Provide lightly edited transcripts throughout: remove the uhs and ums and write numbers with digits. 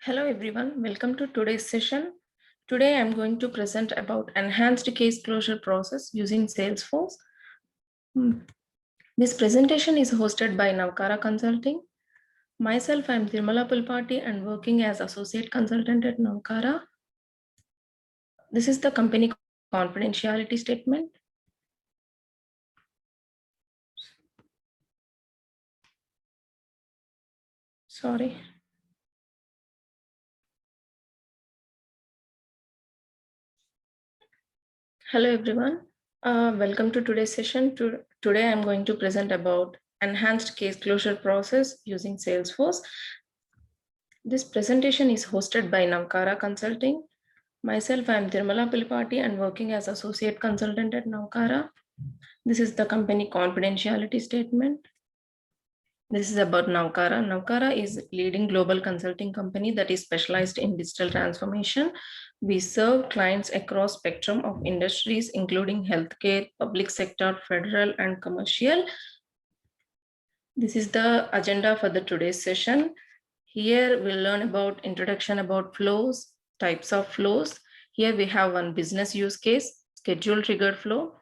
Hello everyone, welcome to today's session. Today I'm going to present about enhanced case closure process using Salesforce. This presentation is hosted by Navkara Consulting. Myself, I'm Tirumala Pulpati and working as associate consultant at Navkara. This is the company confidentiality statement. Sorry. Hello everyone. Welcome to today's session. Today I'm going to present about enhanced case closure process using Salesforce. This presentation is hosted by Navkara Consulting. Myself, I am Tirumala Pilipati and working as associate consultant at Navkara. This is the company confidentiality statement. This is about Navkara. Navkara is leading global consulting company that is specialized in digital transformation. We serve clients across spectrum of industries, including healthcare, public sector, federal, and commercial. This is the agenda for the today's session. Here we'll learn about introduction about flows, types of flows. Here we have one business use case, schedule triggered flow,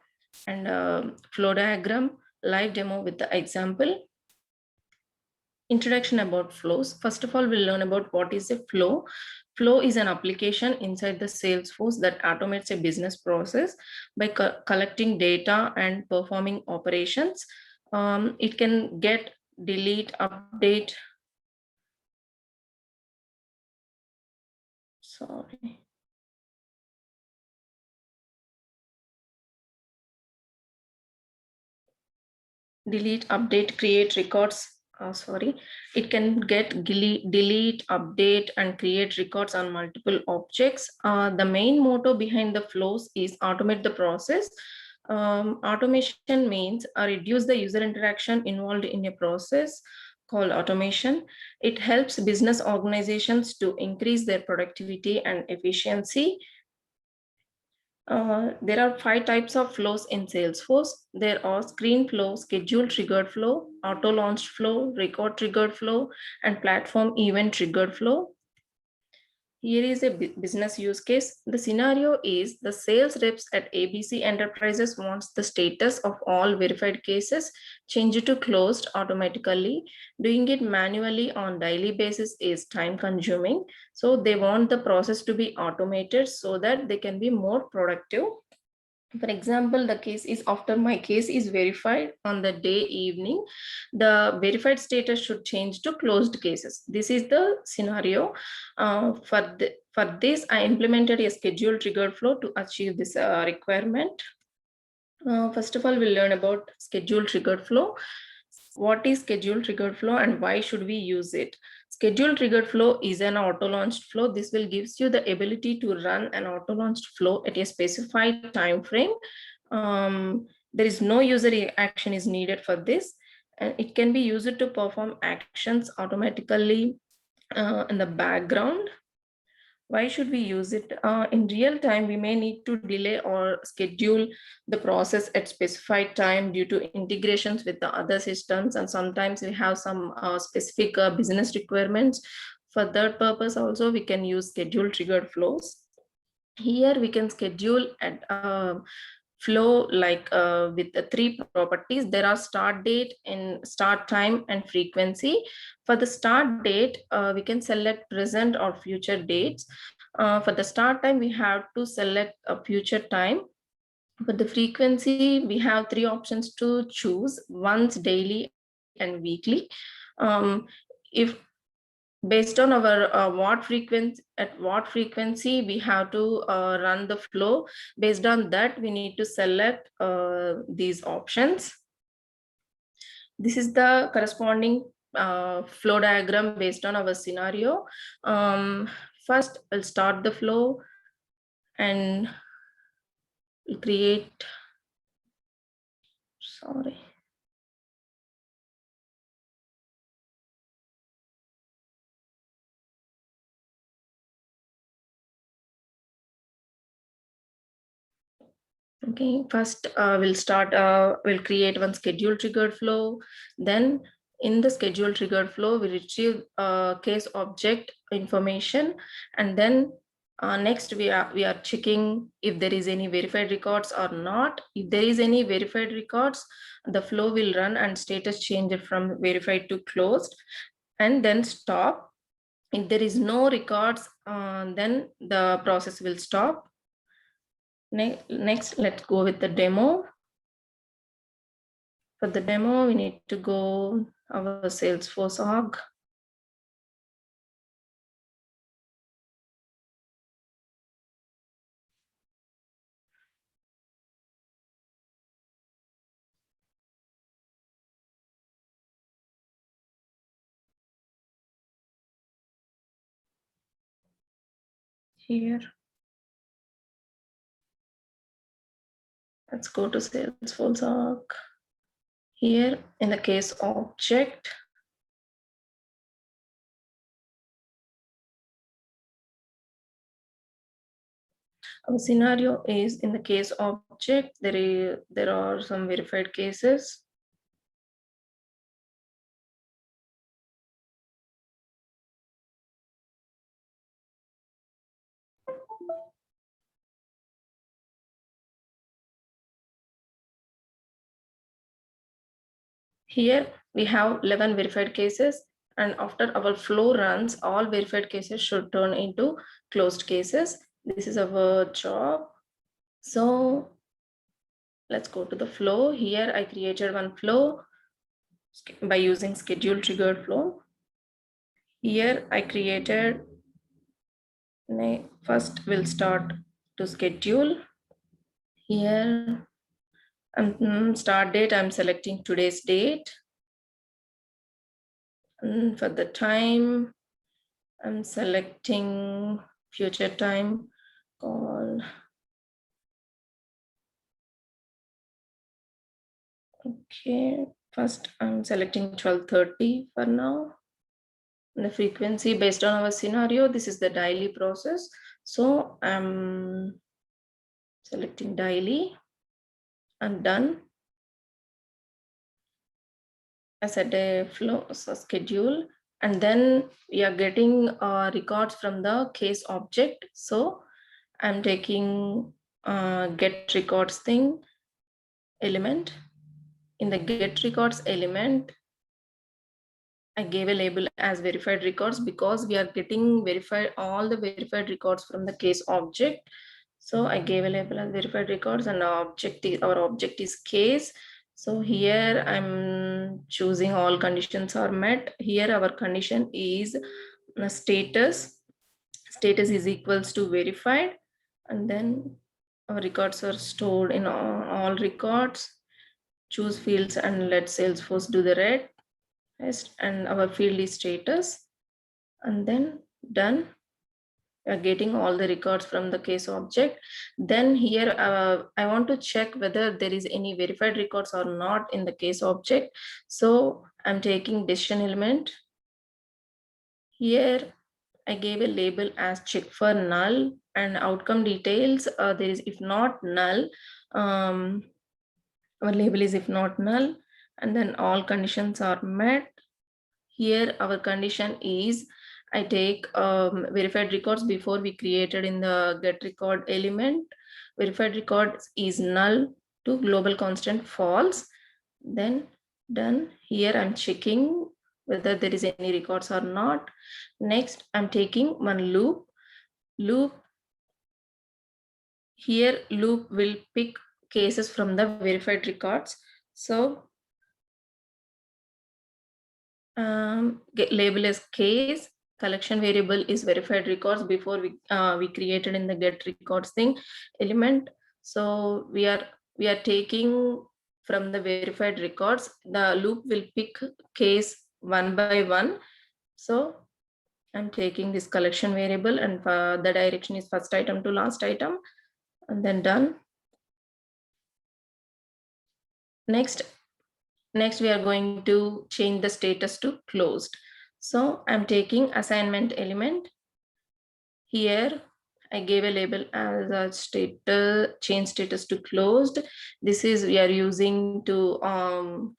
and flow diagram, live demo with the example. Introduction about flows. First of all, we'll learn about what is a flow. Flow is an application inside the Salesforce that automates a business process by collecting data and performing operations. It can get, delete, update. Sorry. Delete, update, create records. It can get delete, update, and create records on multiple objects. The main motto behind the flows is automate the process. Automation means reduce the user interaction involved in a process called automation. It helps business organizations to increase their productivity and efficiency. There are 5 types of flows in Salesforce. There are screen flow, schedule triggered flow, auto launched flow, record triggered flow, and platform event triggered flow. Here is a business use case. The scenario is the sales reps at ABC Enterprises wants the status of all verified cases changed to closed automatically. Doing it manually on daily basis is time consuming. So they want the process to be automated so that they can be more productive. For example, the case is after my case is verified on the day evening, the verified status should change to closed cases. This is the scenario. For this, I implemented a schedule triggered flow to achieve this requirement. First of all, we'll learn about schedule triggered flow. What is schedule triggered flow and why should we use it? Schedule triggered flow is an auto launched flow. This will gives you the ability to run an auto launched flow at a specified time frame. There is no user action is needed for this, and it can be used to perform actions automatically in the background. Why should we use it? In real time, we may need to delay or schedule the process at specified time due to integrations with the other systems. And sometimes we have some specific business requirements. For that purpose also, we can use schedule triggered flows. Here we can schedule at flow like with the 3 properties. There are start date and start time and frequency. For the start date, we can select present or future dates. For the start time, we have to select a future time. For the frequency, we have 3 options to choose: once, daily, and weekly. If based on our at what frequency we have to run the flow, based on that we need to select these options. This is the corresponding flow diagram based on our scenario. First I'll start the flow and create, sorry. Okay, first we'll create one schedule triggered flow. Then In the schedule triggered flow, we retrieve case object information, and then next we are checking if there is any verified records or not. If there is any verified records, the flow will run and status change it from verified to closed, and then stop. If there is no records, then the process will stop. Next, let's go with the demo. For the demo, we need to go our Salesforce org. Here, let's go to Salesforce org. Here, in the case object, our scenario is in the case object, there are some verified cases. Here we have 11 verified cases, and after our flow runs, all verified cases should turn into closed cases. This is our job. So let's go to the flow. Here I created one flow by using schedule triggered flow. Here I created, first we'll start to schedule. Here start date, I'm selecting today's date. And for the time, I'm selecting future time call. Okay, first I'm selecting 12:30 for now. And the frequency based on our scenario, this is the daily process. So I'm selecting daily. I'm done. I set a flow schedule, and then we are getting records from the case object. So I'm taking get records thing element. In the get records element, I gave a label as verified records because we are getting verified all the verified records from the case object. So I gave a label as verified records, and our object is case. So here I'm choosing all conditions are met. Here our condition is status. Status is equals to verified, and then our records are stored in all records. Choose fields and let Salesforce do the rest, and our field is status, and then done. We are getting all the records from the case object. Then here I want to check whether there is any verified records or not in the case object. So I'm taking decision element. Here I gave a label as check for null, and outcome details there is if not null. Our label is if not null, and then all conditions are met. Here our condition is I take verified records before we created in the get record element. Verified records is null to global constant false. Then done. Here I'm checking whether there is any records or not. Next, I'm taking one loop. Here loop will pick cases from the verified records. So get label as case. Collection variable is verified records before we created in the get records thing element. So we are taking from the verified records. The loop will pick case one by one. So I'm taking this collection variable, and the direction is first item to last item, and then done. Next we are going to change the status to closed. So I'm taking assignment element. Here I gave a label as a status, change status to closed. This is we are using to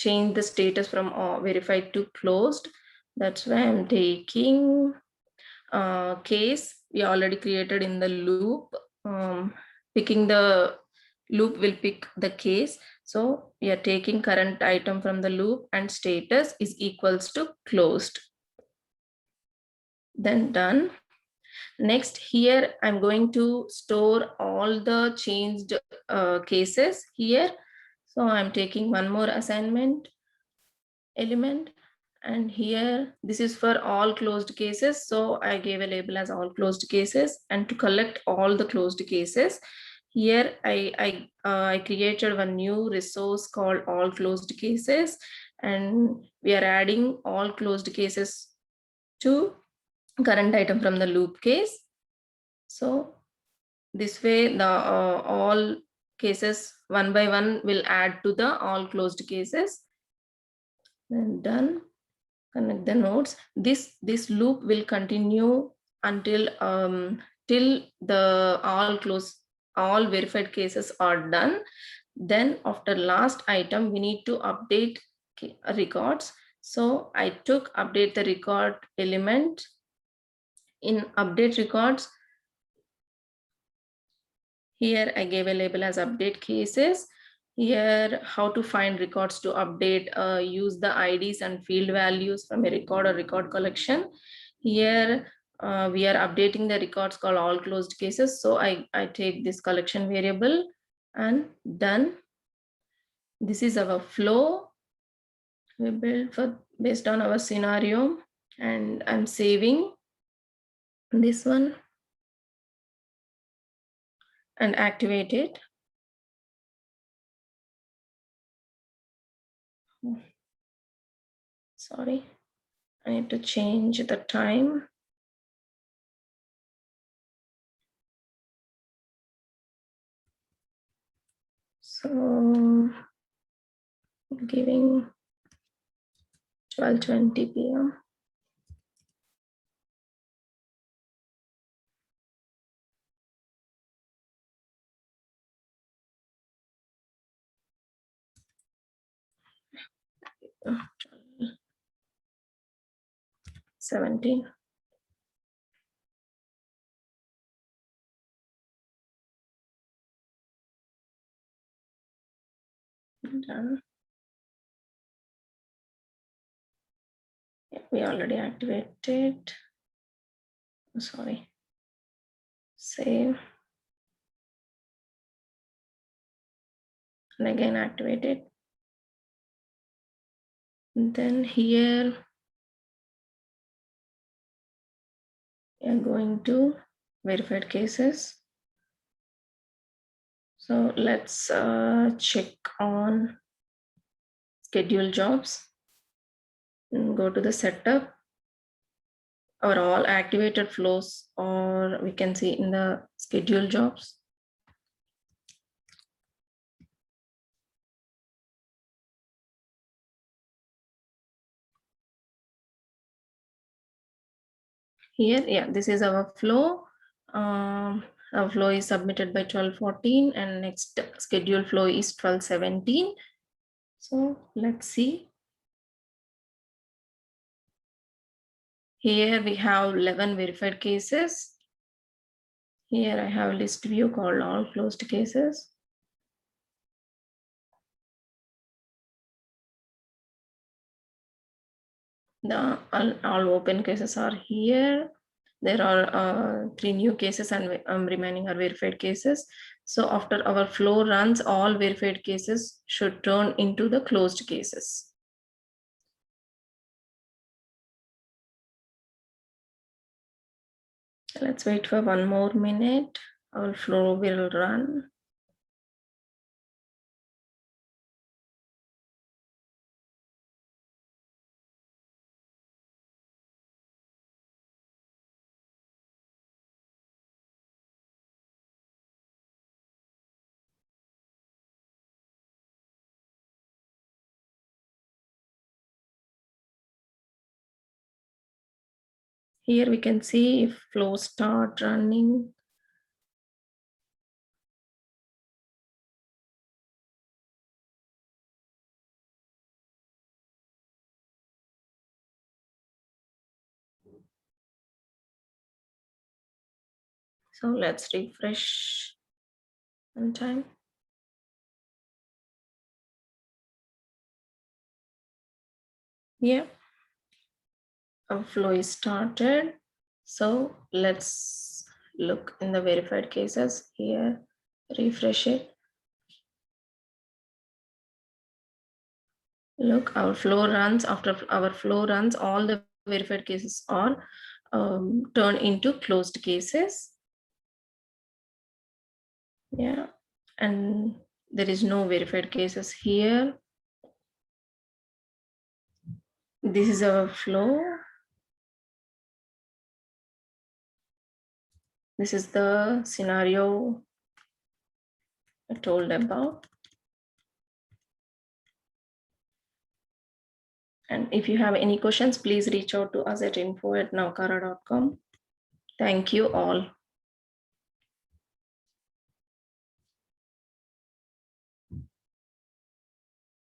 change the status from verified to closed. That's why I'm taking case we already created in the loop. Picking the loop will pick the case. So we are taking current item from the loop and status is equals to closed. Then done. Next, here I'm going to store all the changed cases here. So I'm taking one more assignment element, and here this is for all closed cases. So I gave a label as all closed cases, and to collect all the closed cases, here I created one new resource called all closed cases, and we are adding all closed cases to current item from the loop case. So this way the all cases one by one will add to the all closed cases. Then done. Connect the nodes. This loop will continue until till the all verified cases are done. Then after last item we need to update records. So I took update the record element. In update records, here I gave a label as update cases. Here, how to find records to update, use the IDs and field values from a record or record collection. Here, we are updating the records called all closed cases. So I take this collection variable and done. This is our flow we built for based on our scenario, and I'm saving this one and activate it. Sorry, I need to change the time. So giving 12:20 p.m. Oh, 17. Done. Yeah, we already activated. Sorry. Save. And again activate it. And then here we are going to verified cases. So let's check on schedule jobs and go to the setup. Our all activated flows, or we can see in the schedule jobs. Here, yeah, this is our flow. Our flow is submitted by 12:14 and next schedule flow is 12:17. So let's see. Here we have 11 verified cases. Here I have a list view called all closed cases. The all open cases are here. There are 3 new cases and remaining are verified cases. So after our flow runs, all verified cases should turn into the closed cases. Let's wait for 1 more minute. Our flow will run. Here we can see if flow start running. So let's refresh one time. Yeah, our flow is started. So let's look in the verified cases here, refresh it. Look, our flow runs. After our flow runs, all the verified cases are turned into closed cases. Yeah, and there is no verified cases here. This is our flow. This is the scenario I told about. And if you have any questions, please reach out to us at info@navkara.com. Thank you all.